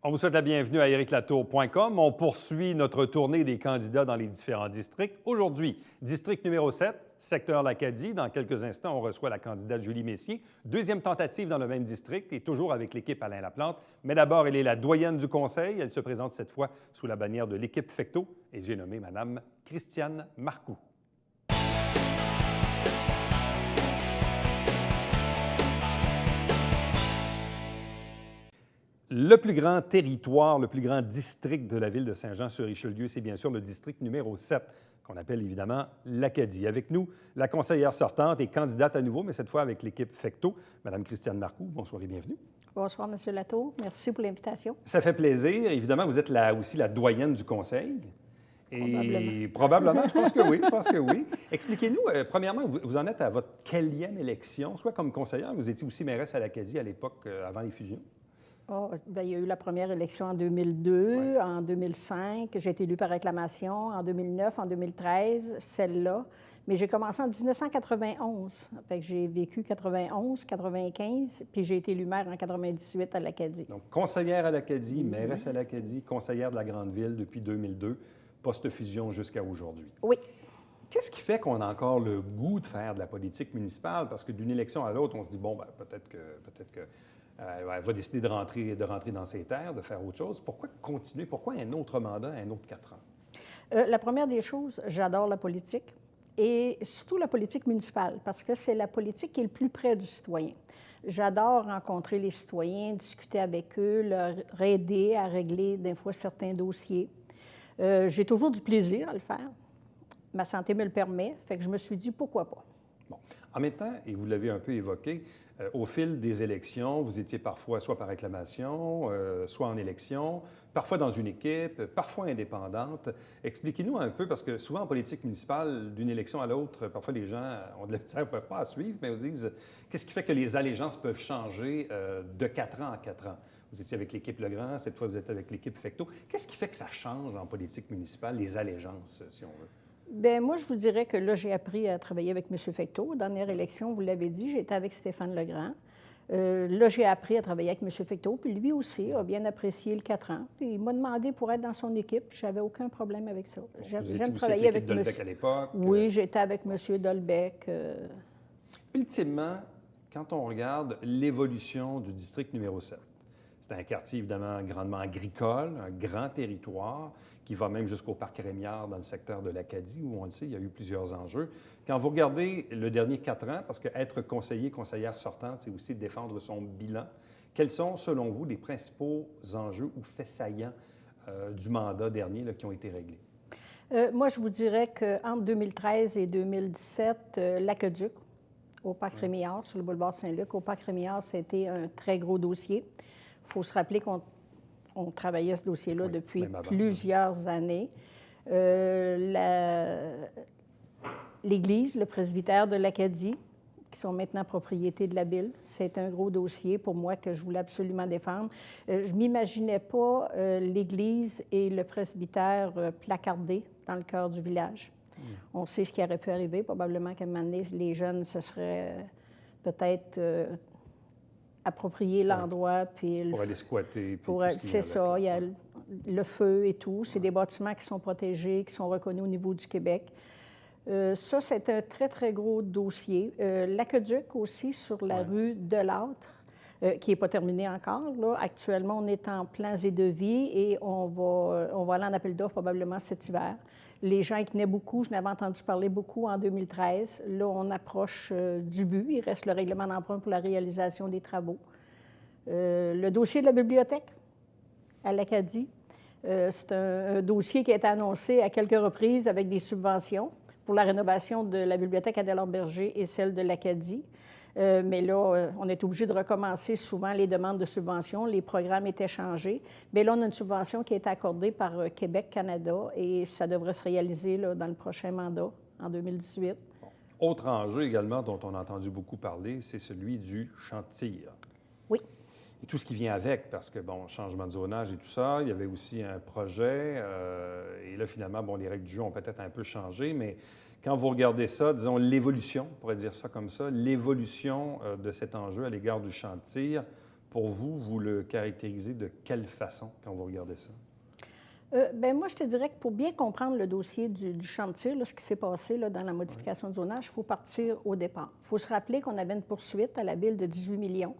On vous souhaite la bienvenue à ériclatour.com. On poursuit notre tournée des candidats dans les différents districts. Aujourd'hui, district numéro 7, secteur l'Acadie. Dans quelques instants, on reçoit la candidate Julie Messier. Deuxième tentative dans le même district et toujours avec l'équipe Alain Laplante. Mais d'abord, elle est la doyenne du conseil. Elle se présente cette fois sous la bannière de l'équipe Fecteau et j'ai nommé Mme Christiane Marcoux. Le plus grand territoire, le plus grand district de la ville de Saint-Jean-sur-Richelieu, c'est bien sûr le district numéro 7, qu'on appelle évidemment l'Acadie. Avec nous, la conseillère sortante et candidate à nouveau, mais cette fois avec l'équipe Fecteau, Mme Christiane Marcoux. Bonsoir et bienvenue. Bonsoir, M. Latour. Merci pour l'invitation. Ça fait plaisir. Évidemment, vous êtes aussi la doyenne du conseil. Et probablement, je pense que oui, Expliquez-nous, premièrement, vous en êtes à votre quatrième élection, soit comme conseillère, vous étiez aussi mairesse à l'Acadie à l'époque, avant les fusions. Oh, bien, il y a eu la première élection en 2002, ouais. En 2005, j'ai été élue par acclamation, en 2009, en 2013, celle-là. Mais j'ai commencé en 1991. Fait que j'ai vécu 91, 95, puis j'ai été élue maire en 98 à l'Acadie. Donc, conseillère à l'Acadie, mairesse à l'Acadie, conseillère de la Grande-Ville depuis 2002, post-fusion jusqu'à aujourd'hui. Oui. Qu'est-ce qui fait qu'on a encore le goût de faire de la politique municipale? Parce que d'une élection à l'autre, on se dit, bon, ben, peut-être que elle va décider de rentrer dans ses terres, de faire autre chose. Pourquoi continuer? Pourquoi un autre mandat, un autre 4 ans? La première des choses, j'adore la politique et surtout la politique municipale parce que c'est la politique qui est le plus près du citoyen. J'adore rencontrer les citoyens, discuter avec eux, leur aider à régler des fois certains dossiers. J'ai toujours du plaisir à le faire. Ma santé me le permet, fait que je me suis dit pourquoi pas. Bon. En même temps, et vous l'avez un peu évoqué, au fil des élections, vous étiez parfois soit par acclamation, soit en élection, parfois dans une équipe, parfois indépendante. Expliquez-nous un peu, parce que souvent en politique municipale, d'une élection à l'autre, parfois les gens ont de la misère, ne peuvent pas à suivre, mais ils se disent qu'est-ce qui fait que les allégeances peuvent changer de 4 ans en 4 ans? Vous étiez avec l'équipe Legrand, cette fois vous êtes avec l'équipe Fecteau. Qu'est-ce qui fait que ça change en politique municipale, les allégeances, si on veut? Bien, moi, je vous dirais que là, j'ai appris à travailler avec M. Fecteau. Dernière élection, vous l'avez dit, j'étais avec Stéphane Legrand. Là, j'ai appris à travailler avec M. Fecteau, puis lui aussi a bien apprécié le 4 ans. Puis il m'a demandé pour être dans son équipe, je n'avais aucun problème avec ça. J'aime travailler avec M. Dolbec à l'époque? Oui, j'étais avec M. Dolbec. Ultimement, quand on regarde l'évolution du district numéro 7, c'est un quartier évidemment grandement agricole, un grand territoire qui va même jusqu'au parc Rémiard dans le secteur de l'Acadie, où on le sait, il y a eu plusieurs enjeux. Quand vous regardez le dernier 4 ans, parce qu'être conseiller, conseillère sortante, c'est aussi défendre son bilan, quels sont, selon vous, les principaux enjeux ou faits saillants du mandat dernier là, qui ont été réglés? Moi, je vous dirais qu'entre 2013 et 2017, l'aqueduc au parc Rémiard, sur le boulevard Saint-Luc, au parc Rémiard, c'était un très gros dossier. Il faut se rappeler qu'on travaillait ce dossier-là depuis plusieurs années. L'Église, le presbytère de l'Acadie, qui sont maintenant propriété de la ville, c'est un gros dossier pour moi que je voulais absolument défendre. Je ne m'imaginais pas l'Église et le presbytère placardés dans le cœur du village. On sait ce qui aurait pu arriver. Probablement qu'à un moment donné, les jeunes se seraient peut-être approprié l'endroit. Puis pour aller squatter. C'est ça, il y a le feu et tout. C'est des bâtiments qui sont protégés, qui sont reconnus au niveau du Québec. Ça, c'est un très, très gros dossier. L'aqueduc aussi sur la rue Delâtre, qui n'est pas terminé encore. Là. Actuellement, on est en plans et devis et on va aller en appel d'offres probablement cet hiver. Les gens y tenaient beaucoup. Je n'avais entendu parler beaucoup en 2013. Là, on approche du but. Il reste le règlement d'emprunt pour la réalisation des travaux. Le dossier de la bibliothèque à l'Acadie, c'est un dossier qui a été annoncé à quelques reprises avec des subventions pour la rénovation de la bibliothèque Adélard-Berger et celle de l'Acadie. Mais là, on est obligé de recommencer souvent les demandes de subventions. Les programmes étaient changés. Mais là, on a une subvention qui a été accordée par Québec Canada et ça devrait se réaliser là, dans le prochain mandat, en 2018. Autre enjeu également dont on a entendu beaucoup parler, c'est celui du champ de tir. Oui. Et tout ce qui vient avec, parce que, bon, changement de zonage et tout ça, il y avait aussi un projet. Et là, finalement, bon, les règles du jeu ont peut-être un peu changé, mais quand vous regardez ça, disons l'évolution, on pourrait dire ça comme ça, l'évolution de cet enjeu à l'égard du champ de tir, pour vous, vous le caractérisez de quelle façon quand vous regardez ça? Bien, moi, je te dirais que pour bien comprendre le dossier du chantier, là, ce qui s'est passé là, dans la modification de zonage, il faut partir au départ. Il faut se rappeler qu'on avait une poursuite à la ville de 18 millions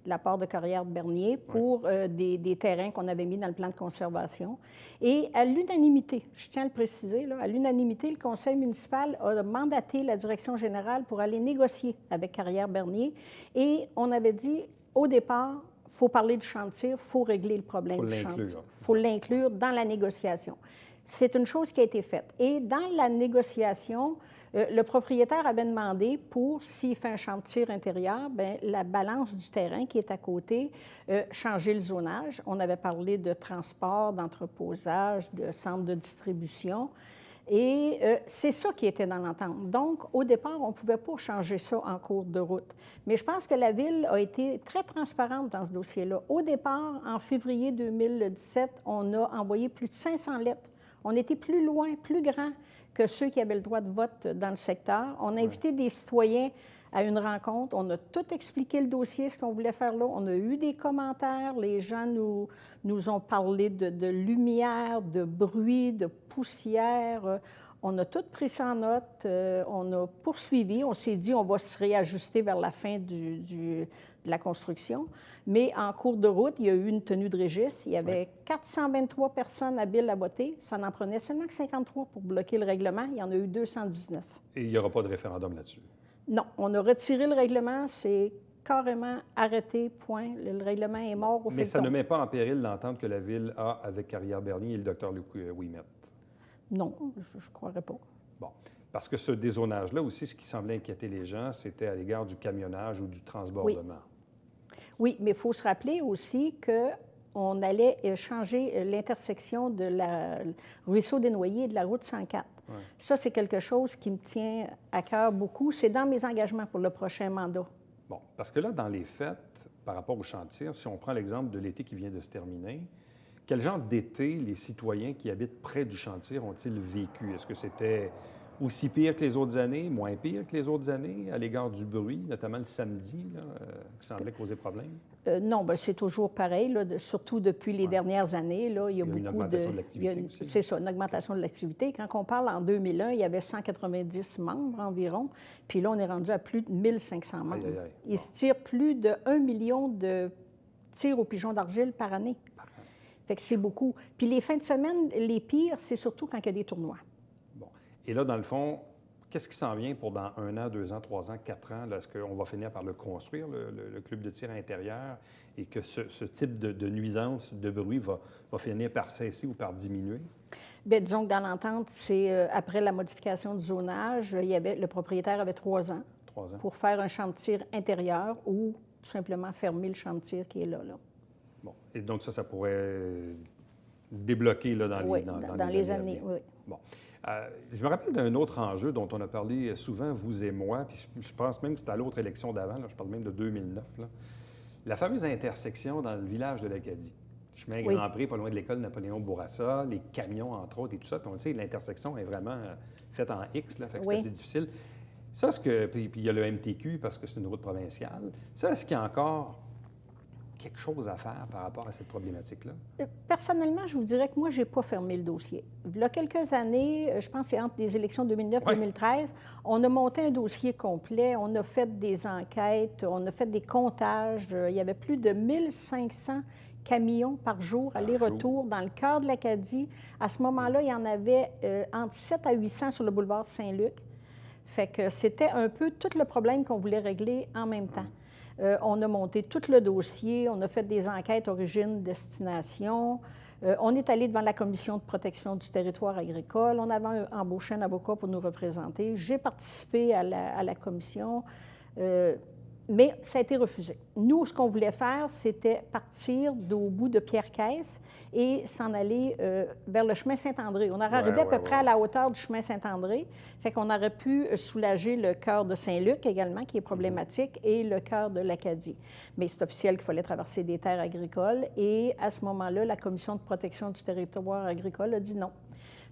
de la part de Carrière-Bernier pour des terrains qu'on avait mis dans le plan de conservation. Et à l'unanimité, je tiens à le préciser, là, à l'unanimité, le conseil municipal a mandaté la direction générale pour aller négocier avec Carrière-Bernier. Et on avait dit, au départ, il faut parler du chantier, il faut régler le problème du chantier. Il faut l'inclure dans la négociation. C'est une chose qui a été faite. Et dans la négociation, le propriétaire avait demandé pour, s'il fait un chantier intérieur, bien, la balance du terrain qui est à côté, changer le zonage. On avait parlé de transport, d'entreposage, de centre de distribution. Et c'est ça qui était dans l'entente. Donc, au départ, on ne pouvait pas changer ça en cours de route. Mais je pense que la Ville a été très transparente dans ce dossier-là. Au départ, en février 2017, on a envoyé plus de 500 lettres. On était plus loin, plus grand que ceux qui avaient le droit de vote dans le secteur. On a invité des citoyens à une rencontre. On a tout expliqué le dossier, ce qu'on voulait faire là. On a eu des commentaires. Les gens nous ont parlé de lumière, de bruit, de poussière. On a tout pris ça en note. On a poursuivi. On s'est dit on va se réajuster vers la fin de la construction. Mais en cours de route, il y a eu une tenue de registre. Il y avait 423 personnes habiles à voter. Ça n'en prenait seulement que 53 pour bloquer le règlement. Il y en a eu 219. Et il n'y aura pas de référendum là-dessus? Non, on a retiré le règlement, c'est carrément arrêté, point. Le règlement est mort au fil Mais ça du ne temps. met pas en péril l'entente que la Ville a avec Carrière-Bernier et le Dr Luc Ouimet? Non, je ne croirais pas. Bon. Parce que ce dézonage-là aussi, ce qui semblait inquiéter les gens, c'était à l'égard du camionnage ou du transbordement. Oui, mais il faut se rappeler aussi qu'on allait changer l'intersection de la Ruisseau des Noyers et de la route 104. Ouais. Ça, c'est quelque chose qui me tient à cœur beaucoup. C'est dans mes engagements pour le prochain mandat. Bon, parce que là, dans les faits, par rapport au chantier, si on prend l'exemple de l'été qui vient de se terminer, quel genre d'été les citoyens qui habitent près du chantier ont-ils vécu? Est-ce que c'était aussi pire que les autres années, moins pire que les autres années à l'égard du bruit, notamment le samedi, là, qui semblait causer problème? Non, bien, c'est toujours pareil, là, surtout depuis les dernières années. Là, il y a beaucoup une augmentation de l'activité aussi. C'est ça, une augmentation de l'activité. Quand on parle en 2001, il y avait 190 membres environ, puis là, on est rendu à plus de 1500 membres. Il se tire plus de 1 million de tirs aux pigeons d'argile par année. Fait que c'est beaucoup. Puis les fins de semaine, les pires, c'est surtout quand il y a des tournois. Bon. Et là, dans le fond, qu'est-ce qui s'en vient pour dans 1 an, 2 ans, 3 ans, 4 ans? Est-ce qu'on va finir par le construire, le club de tir intérieur, et que ce type de nuisance, de bruit va finir par cesser ou par diminuer? Bien, disons que dans l'entente, c'est après la modification du zonage, le propriétaire avait 3 ans, pour faire un champ de tir intérieur ou tout simplement fermer le champ de tir qui est là. Bon. Et donc ça pourrait débloquer là, dans les années. Oui. Bon. Je me rappelle d'un autre enjeu dont on a parlé souvent, vous et moi, puis je pense même que c'était à l'autre élection d'avant, je parle même de 2009, là. La fameuse intersection dans le village de l'Acadie. Chemin Grand-Pré, pas loin de l'école Napoléon Bourassa, les camions, entre autres, et tout ça. Puis on le sait, l'intersection est vraiment faite en X, là, fait que c'est assez difficile. Ça, puis il y a le MTQ, parce que c'est une route provinciale. Ça, est-ce qu'il y a encore quelque chose à faire par rapport à cette problématique-là? Personnellement, je vous dirais que moi, je n'ai pas fermé le dossier. Il y a quelques années, je pense que c'est entre les élections 2009 et 2013, on a monté un dossier complet, on a fait des enquêtes, on a fait des comptages. Il y avait plus de 1500 camions par jour, aller-retour, dans le cœur de l'Acadie. À ce moment-là, il y en avait entre 700 à 800 sur le boulevard Saint-Luc. Fait que c'était un peu tout le problème qu'on voulait régler en même temps. On a monté tout le dossier, on a fait des enquêtes origine-destination. On est allé devant la Commission de protection du territoire agricole. On avait embauché un avocat pour nous représenter. J'ai participé à la commission, mais ça a été refusé. Nous, ce qu'on voulait faire, c'était partir au bout de Pierre-Caisse et s'en aller vers le chemin Saint-André. On aurait arrivé à peu près à la hauteur du chemin Saint-André, fait qu'on aurait pu soulager le cœur de Saint-Luc également, qui est problématique, et le cœur de l'Acadie. Mais c'est officiel qu'il fallait traverser des terres agricoles, et à ce moment-là, la Commission de protection du territoire agricole a dit non.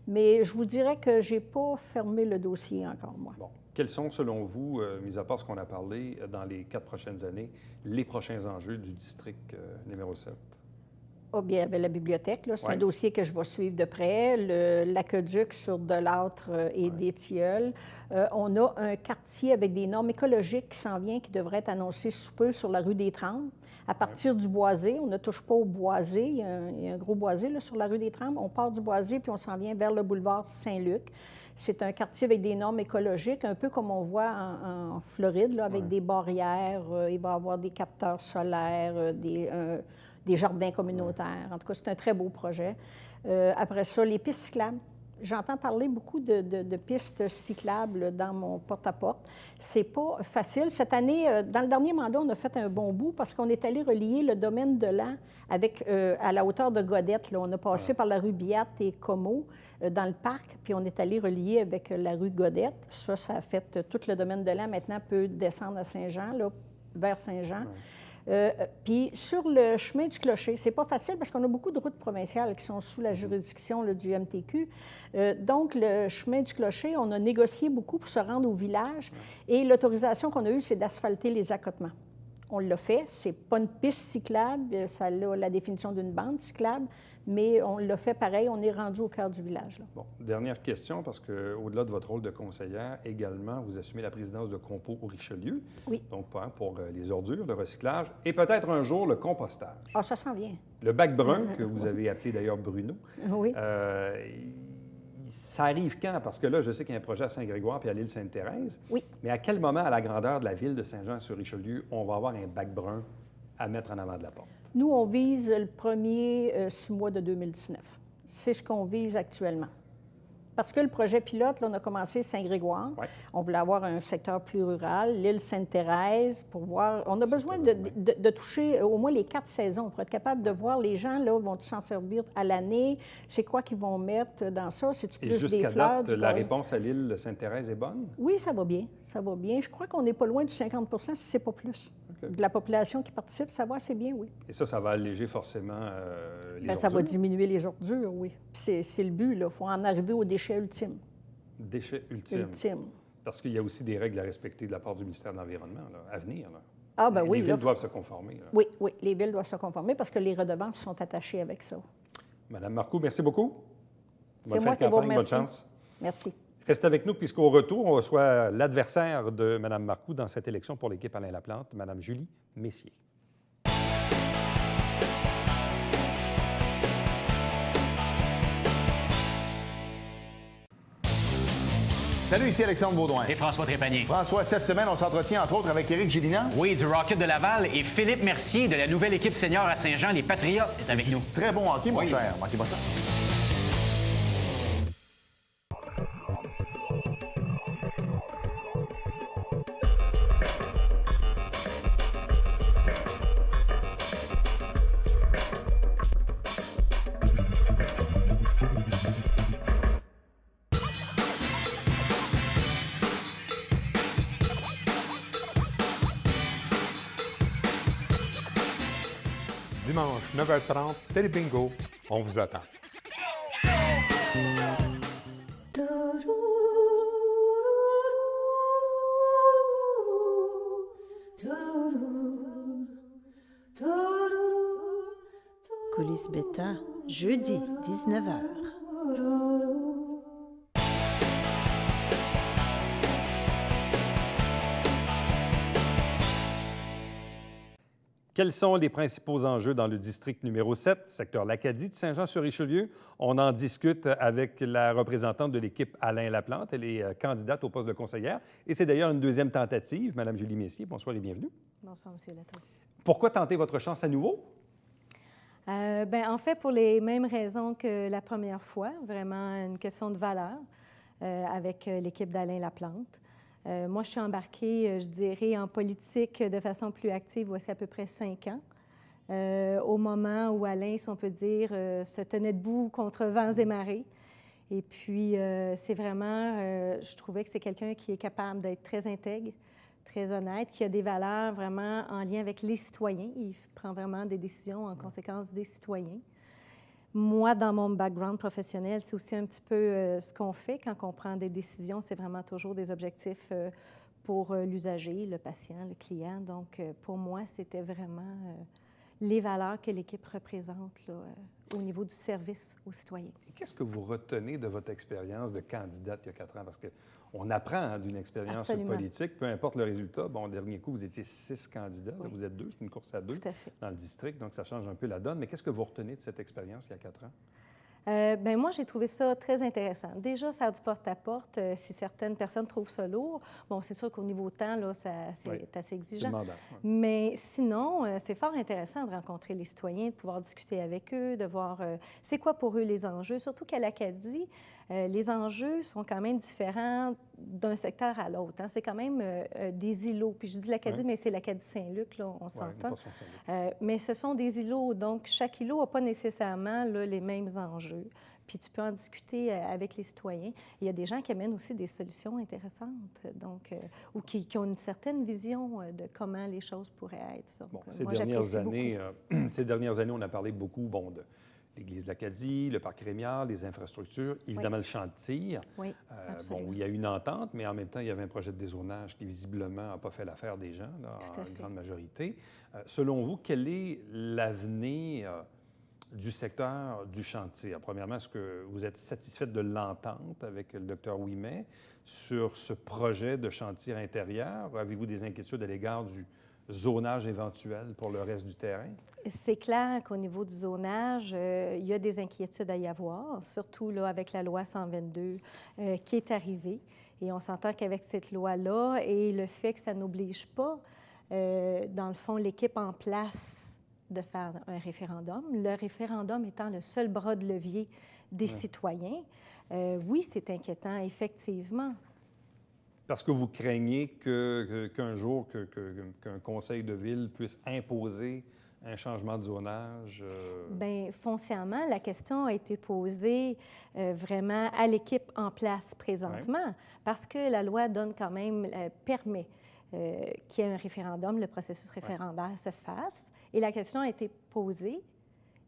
Mais je vous dirais que je n'ai pas fermé le dossier encore, moi. Bon. Quels sont, selon vous, mis à part ce qu'on a parlé, dans les 4 prochaines années, les prochains enjeux du district numéro 7? Ah, bien, avec la bibliothèque, là, c'est Ouais. un dossier que je vais suivre de près. L'aqueduc sur Delâtre et des Tilleuls. On a un quartier avec des normes écologiques qui s'en vient, qui devrait être annoncé sous peu sur la rue des Trembles. À partir du Boisé, on ne touche pas au Boisé. Il y a un gros Boisé là, sur la rue des Trembles. On part du Boisé, puis on s'en vient vers le boulevard Saint-Luc. C'est un quartier avec des normes écologiques, un peu comme on voit en Floride, là, avec des barrières. Il va y avoir des capteurs solaires, des jardins communautaires. En tout cas, c'est un très beau projet. Après ça, les pistes cyclables. J'entends parler beaucoup de pistes cyclables dans mon porte-à-porte. C'est pas facile. Cette année, dans le dernier mandat, on a fait un bon bout parce qu'on est allé relier le domaine de l'An avec, à la hauteur de Godette. Là. On a passé par la rue Biat et Como dans le parc, puis on est allé relier avec la rue Godette. Ça a fait tout le domaine de l'An. Maintenant, peut descendre à Saint-Jean, là, vers Saint-Jean. Puis sur le chemin du Clocher, c'est pas facile parce qu'on a beaucoup de routes provinciales qui sont sous la juridiction là, du MTQ. Donc, le chemin du Clocher, on a négocié beaucoup pour se rendre au village et l'autorisation qu'on a eue, c'est d'asphalter les accotements. On l'a fait. C'est pas une piste cyclable, ça a la définition d'une bande cyclable, mais on l'a fait pareil, on est rendu au cœur du village. Là. Bon, dernière question, parce qu'au-delà de votre rôle de conseillère, également, vous assumez la présidence de Compo au Richelieu. Oui. Donc, pour les ordures, le recyclage, et peut-être un jour le compostage. Ah, ça s'en vient. Le bac brun, que vous avez appelé d'ailleurs Bruno. Oui. Ça arrive quand? Parce que là, je sais qu'il y a un projet à Saint-Grégoire puis à l'île Sainte-Thérèse. Oui. Mais à quel moment, à la grandeur de la ville de Saint-Jean-sur-Richelieu, on va avoir un bac brun à mettre en avant de la porte? Nous, on vise le premier 6 mois de 2019. C'est ce qu'on vise actuellement. Parce que le projet pilote, là, on a commencé Saint-Grégoire. Ouais. On voulait avoir un secteur plus rural, l'île Sainte-Thérèse, pour voir... On a besoin de toucher au moins les 4 saisons pour être capable de voir les gens, là, vont s'en servir à l'année. C'est quoi qu'ils vont mettre dans ça? C'est-tu Et plus des jusqu'à fleurs? date, la réponse à l'île Sainte-Thérèse est bonne? Oui, ça va bien. Ça va bien. Je crois qu'on n'est pas loin du 50 si ce n'est pas plus. OK. De la population qui participe, ça va assez bien, oui. Et ça va alléger forcément les Bien, ça va ordures? diminuer les ordures, oui. Puis c'est le but, là. Il faut en arriver au déchet ultime. Déchets ultimes. Ultime. Parce qu'il y a aussi des règles à respecter de la part du ministère de l'Environnement là, à venir. Là. Ah, ben oui. Les villes là, doivent se conformer. Là. Oui, oui, les villes doivent se conformer parce que les redevances sont attachées avec ça. Madame Marcoux, merci beaucoup. C'est Bonne moi fin de qui vous campagne, bonne remercie. chance. Merci. Restez avec nous, puisqu'au retour, on reçoit l'adversaire de Mme Marcoux dans cette élection pour l'équipe Alain Laplante, Mme Julie Messier. Salut, ici Alexandre Baudouin. Et François Trépanier. François, cette semaine, on s'entretient entre autres avec Éric Gélinas. Oui, du Rocket de Laval et Philippe Mercier de la nouvelle équipe senior à Saint-Jean, les Patriotes, est avec nous. Très bon hockey, mon Oui. cher. Manquez pas ça. Dimanche, 9h30, Télébingo, on vous attend. Coulisses Bêta, jeudi, 19h. Quels sont les principaux enjeux dans le district numéro 7, secteur l'Acadie de Saint-Jean-sur-Richelieu? On en discute avec la représentante de l'équipe Alain Laplante. Elle est candidate au poste de conseillère. Et c'est d'ailleurs une deuxième tentative. Madame Julie Messier, bonsoir et bienvenue. Bonsoir, M. Latour. Pourquoi tenter votre chance à nouveau? En fait, pour les mêmes raisons que la première fois, vraiment une question de valeur avec l'équipe d'Alain Laplante. Moi, je suis embarquée, je dirais, en politique de façon plus active voici à peu près 5 ans, au moment où Alain, si on peut dire, se tenait debout contre vents et marées. Et puis, c'est vraiment, je trouvais que c'est quelqu'un qui est capable d'être très intègre, très honnête, qui a des valeurs vraiment en lien avec les citoyens. Il prend vraiment des décisions en conséquence des citoyens. moi, dans mon background professionnel, c'est aussi un petit peu ce qu'on fait quand on prend des décisions. C'est vraiment toujours des objectifs pour l'usager, le patient, le client. Donc, pour moi, c'était vraiment les valeurs que l'équipe représente là, au niveau du service aux citoyens. Et qu'est-ce que vous retenez de votre expérience de candidate il y a 4 ans? Parce qu'on apprend hein, d'une expérience Absolument. politique, peu importe le résultat. Bon, au dernier coup, vous étiez 6 candidats, là, vous êtes 2, c'est une course à 2 Tout à fait. dans le district, donc ça change un peu la donne. Mais qu'est-ce que vous retenez de cette expérience il y a 4 ans? Bien, moi, j'ai trouvé ça très intéressant. Déjà, faire du porte-à-porte, si certaines personnes trouvent ça lourd, bon, c'est sûr qu'au niveau temps, là, c'est Oui, assez C'est exigeant. demandant. Oui. Mais sinon, c'est fort intéressant de rencontrer les citoyens, de pouvoir discuter avec eux, de voir c'est quoi pour eux les enjeux. Surtout qu'à l'Acadie, les enjeux sont quand même différents d'un secteur à l'autre. Hein. C'est quand même des îlots. Puis je dis l'Acadie, Oui. mais c'est l'Acadie Saint-Luc, là, on Ouais, s'entend. pas son syndic. Mais ce sont des îlots, donc chaque îlot n'a pas nécessairement là, les mêmes enjeux. Puis tu peux en discuter avec les citoyens. Il y a des gens qui amènent aussi des solutions intéressantes, donc, ou qui ont une certaine vision de comment les choses pourraient être. Donc, Bon, moi, j'apprécie beaucoup. ces dernières années, on a parlé beaucoup bon, de l'Église de l'Acadie, le parc Rémiard, les infrastructures, évidemment le champ de tir. Oui, absolument. Bon, il y a eu une entente, mais en même temps, il y avait un projet de dézonage qui visiblement n'a pas fait l'affaire des gens, là, Tout à en fait. grande majorité. Selon vous, quel est l'avenir du secteur du champ de tir? Premièrement, est-ce que vous êtes satisfaite de l'entente avec le Dr Ouimet sur ce projet de champ de tir intérieur? Avez-vous des inquiétudes à l'égard du zonage éventuel pour le reste du terrain? C'est clair qu'au niveau du zonage, il y a des inquiétudes à y avoir, surtout là, avec la loi 122 qui est arrivée. Et on s'entend qu'avec cette loi-là et le fait que ça n'oblige pas, dans le fond, l'équipe en place de faire un référendum, le référendum étant le seul bras de levier des citoyens, oui, c'est inquiétant, effectivement. Parce que vous craignez qu'un jour, qu'un conseil de ville puisse imposer un changement de zonage? Bien, foncièrement, la question a été posée vraiment à l'équipe en place présentement, parce que la loi donne quand même, permet qu'il y ait un référendum, le processus référendaire se fasse. Et la question a été posée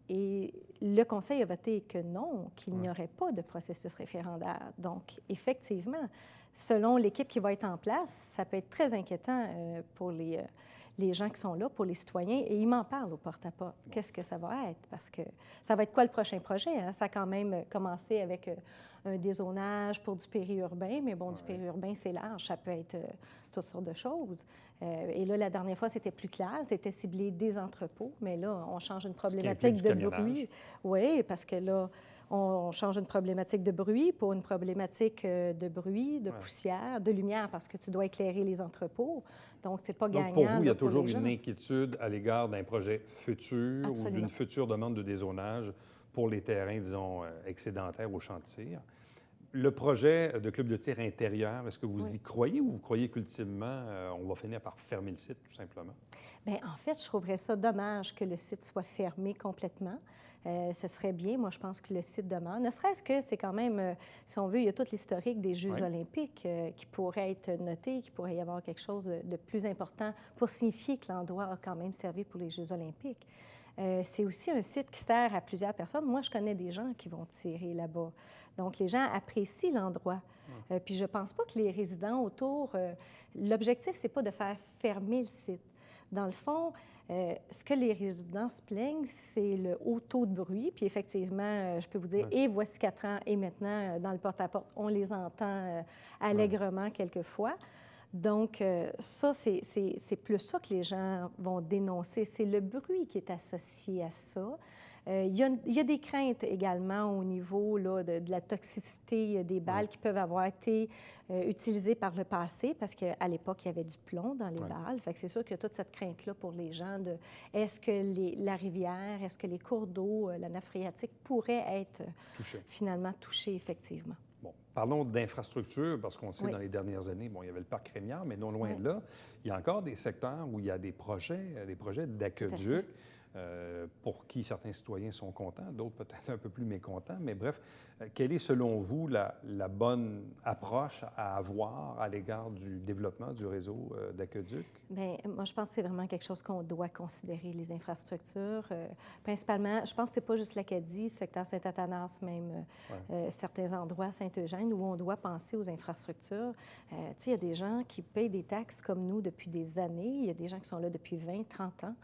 et le Conseil a voté que non, qu'il n'y aurait pas de processus référendaire. Donc, effectivement, selon l'équipe qui va être en place, ça peut être très inquiétant pour les gens qui sont là, pour les citoyens, et ils m'en parlent au porte-à-porte. Qu'est-ce que ça va être? Parce que ça va être quoi le prochain projet? Hein? Ça a quand même commencé avec un dézonage pour du périurbain, mais bon, du périurbain, c'est large, ça peut être toutes sortes de choses. Et là, la dernière fois, c'était plus clair, c'était ciblé des entrepôts, mais là, on change une problématique de bruit. Oui, parce que là, on change une problématique de bruit pour une problématique de bruit, de poussière, de lumière, parce que tu dois éclairer les entrepôts. Donc, c'est pas gagnant. Donc, pour vous, il y a là, pour toujours les gens. une inquiétude à l'égard d'un projet futur ou Absolument. d'une future demande de dézonage pour les terrains, disons, excédentaires au champ de tir. Le projet de club de tir intérieur, est-ce que vous y croyez ou vous croyez qu'ultimement, on va finir par fermer le site, tout simplement? Bien, en fait, je trouverais ça dommage que le site soit fermé complètement. Ce serait bien, moi, je pense que le site demeure. Ne serait-ce que c'est quand même, si on veut, il y a tout l'historique des Jeux olympiques qui pourrait être noté, qui pourrait y avoir quelque chose de plus important pour signifier que l'endroit a quand même servi pour les Jeux olympiques. C'est aussi un site qui sert à plusieurs personnes. Moi, je connais des gens qui vont tirer là-bas. Donc, les gens apprécient l'endroit. Puis, je ne pense pas que les résidents autour... l'objectif, ce n'est pas de faire fermer le site. Dans le fond, ce que les résidents se plaignent, c'est le haut taux de bruit. Puis, effectivement, je peux vous dire, et voici 4 ans, et maintenant, dans le porte-à-porte, on les entend allègrement quelquefois. Donc, ça, c'est plus ça que les gens vont dénoncer. C'est le bruit qui est associé à ça. Il y a des craintes également au niveau là, de la toxicité des balles qui peuvent avoir été utilisées par le passé, parce qu'à l'époque, il y avait du plomb dans les balles. Fait que c'est sûr qu'il y a toute cette crainte-là pour les gens de est-ce que la rivière, est-ce que les cours d'eau, la nappe phréatique pourraient être finalement touchés, effectivement. Bon, Parlons d'infrastructures, parce qu'on sait Oui. dans les dernières années, bon, il y avait le parc Rémiard, mais non loin Oui. de là, il y a encore des secteurs où il y a des projets d'aqueduc, pour qui certains citoyens sont contents, d'autres peut-être un peu plus mécontents. Mais bref, quelle est selon vous la bonne approche à avoir à l'égard du développement du réseau d'aqueduc? Bien, moi, je pense que c'est vraiment quelque chose qu'on doit considérer, les infrastructures. Principalement, je pense que ce n'est pas juste l'Acadie, secteur Saint-Athanas, même certains endroits, Saint-Eugène, où on doit penser aux infrastructures. Tu sais, il y a des gens qui payent des taxes comme nous depuis des années. Il y a des gens qui sont là depuis 20, 30 ans.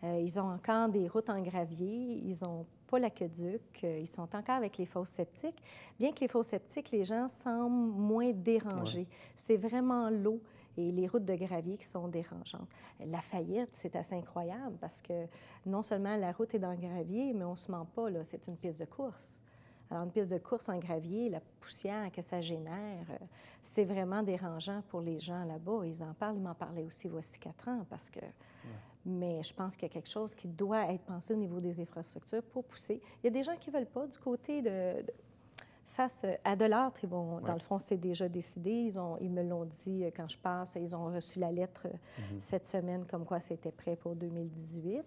Ils ont encore des routes en gravier, ils n'ont pas l'aqueduc, ils sont encore avec les fosses septiques. Bien que les fosses septiques, les gens semblent moins dérangés. C'est vraiment l'eau et les routes de gravier qui sont dérangeantes. Lafayette, c'est assez incroyable parce que non seulement la route est dans le gravier, mais on ne se ment pas, là, c'est une piste de course. Alors, une piste de course en gravier, la poussière que ça génère, c'est vraiment dérangeant pour les gens là-bas. Ils en parlent, ils m'en parlaient aussi voici 4 ans parce que... Mais je pense qu'il y a quelque chose qui doit être pensé au niveau des infrastructures pour pousser. Il y a des gens qui ne veulent pas du côté face à Delattre. Ils vont, dans le fond, c'est déjà décidé. Ils me l'ont dit quand je passe. Ils ont reçu la lettre cette semaine comme quoi c'était prêt pour 2018.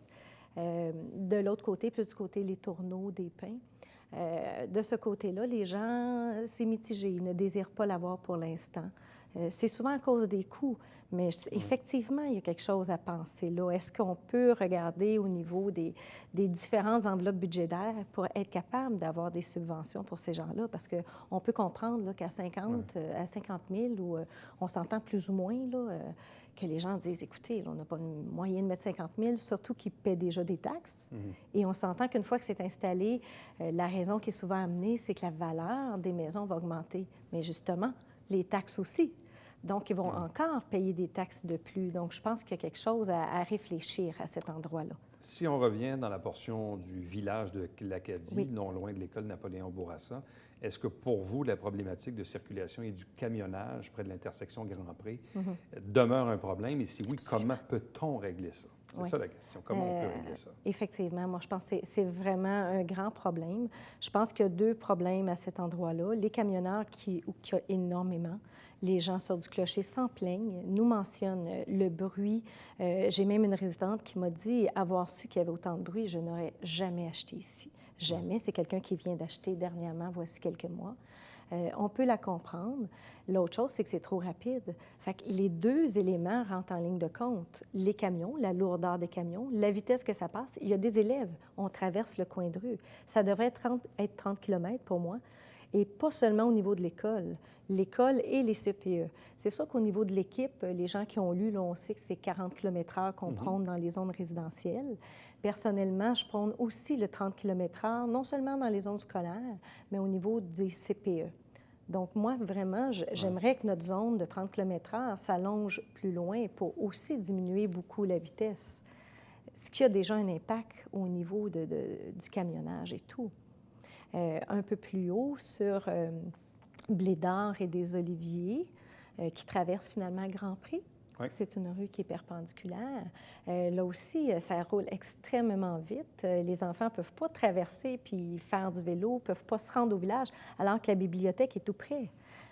De l'autre côté, plus du côté Les Tourneaux, des Pins. De ce côté-là, les gens, c'est mitigé. Ils ne désirent pas l'avoir pour l'instant. C'est souvent à cause des coûts, mais effectivement, il y a quelque chose à penser là. Est-ce qu'on peut regarder au niveau des différentes enveloppes budgétaires pour être capable d'avoir des subventions pour ces gens-là? Parce qu'on peut comprendre là, qu'à 50 000, où on s'entend plus ou moins, là, que les gens disent, écoutez, là, on n'a pas de moyen de mettre 50 000, surtout qu'ils paient déjà des taxes. Et on s'entend qu'une fois que c'est installé, la raison qui est souvent amenée, c'est que la valeur des maisons va augmenter. Mais justement, les taxes aussi. Donc, ils vont encore payer des taxes de plus. Donc, je pense qu'il y a quelque chose à réfléchir à cet endroit-là. Si on revient dans la portion du village de l'Acadie, non loin de l'école Napoléon-Bourassa, est-ce que pour vous, la problématique de circulation et du camionnage près de l'intersection Grand-Pré demeure un problème? Et si oui, comment peut-on régler ça? C'est ça la question. Comment on peut régler ça? Effectivement, moi, je pense que c'est vraiment un grand problème. Je pense qu'il y a 2 problèmes à cet endroit-là. Les camionneurs, qui y a énormément. Les gens sur du clocher s'en plaignent, nous mentionnent le bruit. J'ai même une résidente qui m'a dit avoir su qu'il y avait autant de bruit, je n'aurais jamais acheté ici. Jamais. C'est quelqu'un qui vient d'acheter dernièrement, voici quelques mois. On peut la comprendre. L'autre chose, c'est que c'est trop rapide. Fait que les 2 éléments rentrent en ligne de compte. Les camions, la lourdeur des camions, la vitesse que ça passe. Il y a des élèves, on traverse le coin de rue. Ça devrait être 30 km pour moi. Et pas seulement au niveau de l'école et les CPE. C'est sûr qu'au niveau de l'équipe, les gens qui ont lu, là, on sait que c'est 40 km/h qu'on prône dans les zones résidentielles. Personnellement, je prône aussi le 30 km/h, non seulement dans les zones scolaires, mais au niveau des CPE. Donc, moi, vraiment, j'aimerais que notre zone de 30 km/h s'allonge plus loin pour aussi diminuer beaucoup la vitesse, ce qui a déjà un impact au niveau du camionnage et tout. Un peu plus haut, sur Blédard et des Oliviers, qui traversent finalement Grand-Prix. Oui. C'est une rue qui est perpendiculaire. Là aussi, ça roule extrêmement vite. Les enfants ne peuvent pas traverser puis faire du vélo, ne peuvent pas se rendre au village, alors que la bibliothèque est tout près.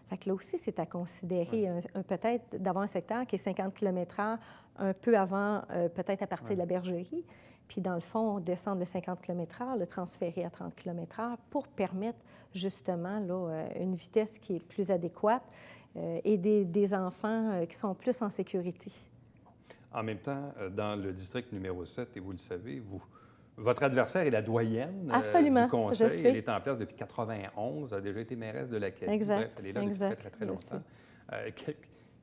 Fait que là aussi, c'est à considérer, peut-être d'avoir un secteur qui est 50 km/h un peu avant, peut-être à partir de la bergerie. Puis, dans le fond, descendre le 50 km/h, le transférer à 30 km/h pour permettre justement là, une vitesse qui est plus adéquate et des enfants qui sont plus en sécurité. En même temps, dans le district numéro 7, et vous le savez, votre adversaire est la doyenne du conseil. Elle est en place depuis 1991, elle a déjà été mairesse de l'Acadie. Bref, elle est là depuis très, très, très longtemps.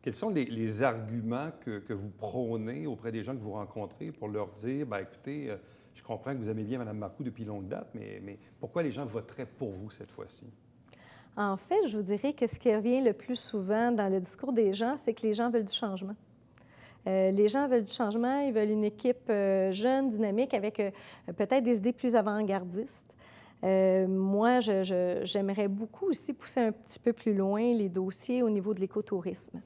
Quels sont les arguments que vous prônez auprès des gens que vous rencontrez pour leur dire, bien, écoutez, je comprends que vous aimez bien Mme Marcoux depuis longue date, mais pourquoi les gens voteraient pour vous cette fois-ci? En fait, je vous dirais que ce qui revient le plus souvent dans le discours des gens, c'est que les gens veulent du changement. Les gens veulent du changement, ils veulent une équipe jeune, dynamique, avec peut-être des idées plus avant-gardistes. Moi, j'aimerais beaucoup aussi pousser un petit peu plus loin les dossiers au niveau de l'écotourisme.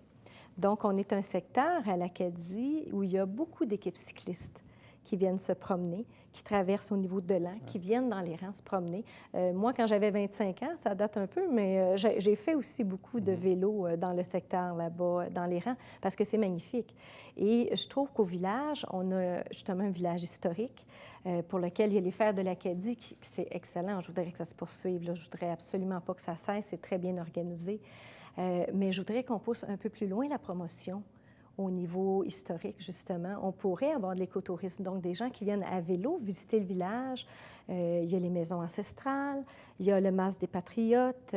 Donc, on est un secteur à l'Acadie où il y a beaucoup d'équipes cyclistes qui viennent se promener, qui traversent au niveau de l'an, qui viennent dans les rangs se promener. Moi, quand j'avais 25 ans, ça date un peu, mais j'ai fait aussi beaucoup de vélo dans le secteur là-bas, dans les rangs, parce que c'est magnifique. Et je trouve qu'au village, on a justement un village historique pour lequel il y a les fers de l'Acadie, qui c'est excellent. Je voudrais que ça se poursuive. Là. Je voudrais absolument pas que ça cesse. C'est très bien organisé. Mais je voudrais qu'on pousse un peu plus loin la promotion au niveau historique, justement. On pourrait avoir de l'écotourisme, donc des gens qui viennent à vélo visiter le village. Il y a les maisons ancestrales, il y a le Mas des Patriotes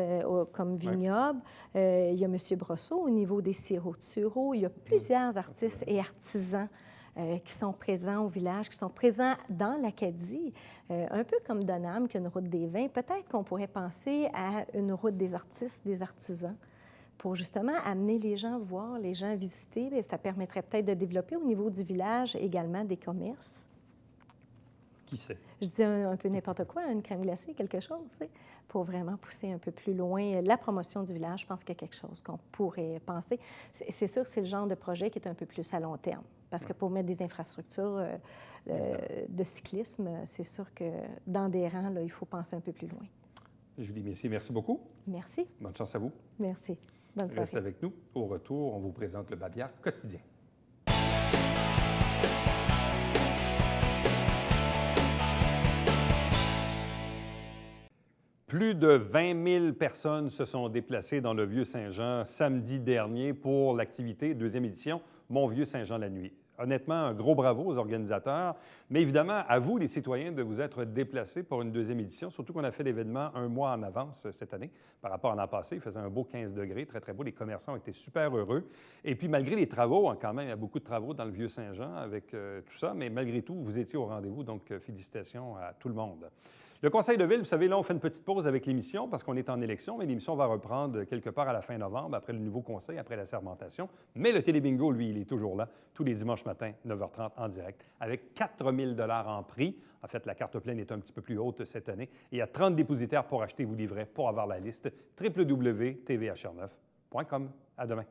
comme vignoble, il y a M. Brosseau au niveau des sirops de sureau. Il y a plusieurs artistes et artisans qui sont présents au village, qui sont présents dans l'Acadie, un peu comme Donham, qui a une route des vins. Peut-être qu'on pourrait penser à une route des artistes, des artisans, pour justement amener les gens voir, les gens visiter. Bien, ça permettrait peut-être de développer au niveau du village également des commerces. Qui sait? Je dis un peu n'importe quoi, une crème glacée, quelque chose, tu sais, pour vraiment pousser un peu plus loin la promotion du village. Je pense qu'il y a quelque chose qu'on pourrait penser. C'est sûr que c'est le genre de projet qui est un peu plus à long terme, parce que pour mettre des infrastructures de cyclisme, c'est sûr que dans des rangs, là, il faut penser un peu plus loin. Julie Messier, merci beaucoup. Merci. Bonne chance à vous. Merci. Bonne soirée. Restez avec nous. Au retour, on vous présente le Babillard quotidien. Plus de 20 000 personnes se sont déplacées dans le Vieux-Saint-Jean samedi dernier pour l'activité, deuxième édition, Mon Vieux-Saint-Jean la nuit. Honnêtement, un gros bravo aux organisateurs, mais évidemment, à vous, les citoyens, de vous être déplacés pour une deuxième édition, surtout qu'on a fait l'événement un mois en avance cette année par rapport à l'an passé. Il faisait un beau 15 degrés, très, très beau. Les commerçants ont été super heureux. Et puis, malgré les travaux, quand même, il y a beaucoup de travaux dans le Vieux-Saint-Jean avec tout ça, mais malgré tout, vous étiez au rendez-vous, donc félicitations à tout le monde. Le conseil de ville, vous savez, là, on fait une petite pause avec l'émission parce qu'on est en élection, mais l'émission va reprendre quelque part à la fin novembre, après le nouveau conseil, après la sermentation. Mais le télébingo, lui, il est toujours là, tous les dimanches matins, 9h30 en direct, avec 4 000 $ en prix. En fait, la carte pleine est un petit peu plus haute cette année. Et il y a 30 dépositaires pour acheter vos livrets, pour avoir la liste. www.tvhr9.com. À demain.